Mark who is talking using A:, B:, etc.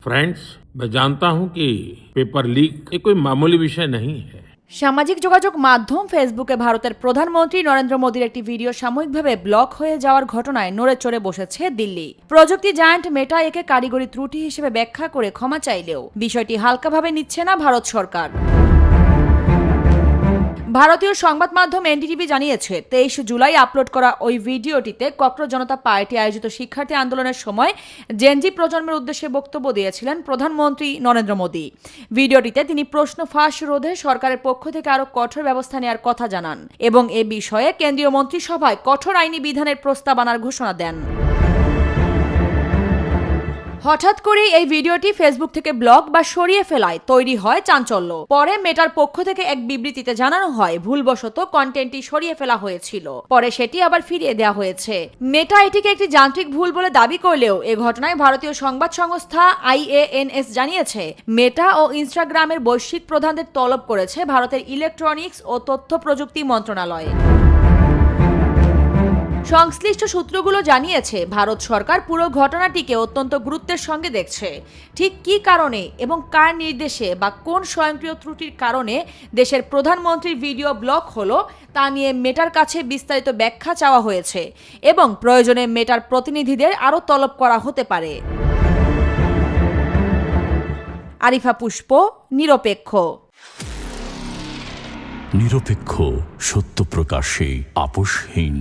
A: Friends, मैं जानता हूं कि पेपर लीक ये कोई मामूली विषय नहीं है।
B: সামাজিক যোগাযোগ মাধ্যম ফেসবুকে ভারতের প্রধানমন্ত্রী নরেন্দ্র মোদীর একটি ভিডিও সাময়িকভাবে ব্লক হয়ে যাওয়ার ঘটনায় নড়ে চড়ে বসেছে দিল্লি। প্রযুক্তি জায়ান্ট মেটা একে কারিগরি ত্রুটি হিসেবে ব্যাখ্যা করে ক্ষমা চাইলেও বিষয়টি হালকাভাবে নিচ্ছে না ভারত সরকার। ভারতীয় সংবাদ মাধ্যম এনডিটিভি জানিয়েছে 23 জুলাই আপলোড করা ওই ভিডিওটিতে ককরোচ জনতা পার্টি আয়োজিত শিক্ষার্থী আন্দোলনের সময় জেনজি প্রজন্মের উদ্দেশ্যে বক্তব্য দিয়েছিলেন প্রধানমন্ত্রী নরেন্দ্র মোদী। ভিডিওটিতে তিনি প্রশ্ন ফাঁস রোধে সরকারের পক্ষ থেকে আরও কঠোর ব্যবস্থা নেওয়ার কথা জানান এবং এ বিষয়ে কেন্দ্রীয় মন্ত্রিসভায় কঠোর আইনি বিধানের প্রস্তাব আনার ঘোষণা দেন। হঠাৎ করে এই ভিডিওটি ফেসবুক থেকে ব্লক বা সরিয়ে ফেলায় তৈরি হয় চাঞ্চল্য। পরে মেটার পক্ষ থেকে এক বিবৃতিতে জানানো হয় ভুলবশত কন্টেন্টটি সরিয়ে ফেলা হয়েছিল, পরে সেটি আবার ফিরিয়ে দেওয়া হয়েছে। মেটা এটিকে একটি যান্ত্রিক ভুল বলে দাবি করলেও এ ঘটনায় ভারতীয় সংবাদ সংস্থা IANS জানিয়েছে মেটা ও ইনস্টাগ্রামের বৈশ্বিক প্রধানদের তলব করেছে ভারতের ইলেকট্রনিক্স ও তথ্য প্রযুক্তি মন্ত্রণালয়। সংশ্লিষ্ট সূত্রগুলো জানিয়েছে ভারত সরকার পুরো ঘটনাটিকে অত্যন্ত গুরুত্বের সঙ্গে দেখছে। ঠিক কী কারণে এবং কার নির্দেশে বা কোন স্বয়ংক্রিয় ত্রুটির কারণে দেশের প্রধানমন্ত্রীর ভিডিও ব্লক হলো তা নিয়ে মেটার কাছে বিস্তারিত ব্যাখ্যা চাওয়া হয়েছে এবং প্রয়োজনে মেটার প্রতিনিধিদের আরও তলব করা হতে পারে। আরিফা পুষ্প, নিরপেক্ষ।
C: নিরপেক্ষ, সত্য প্রকাশে আপোষহীন।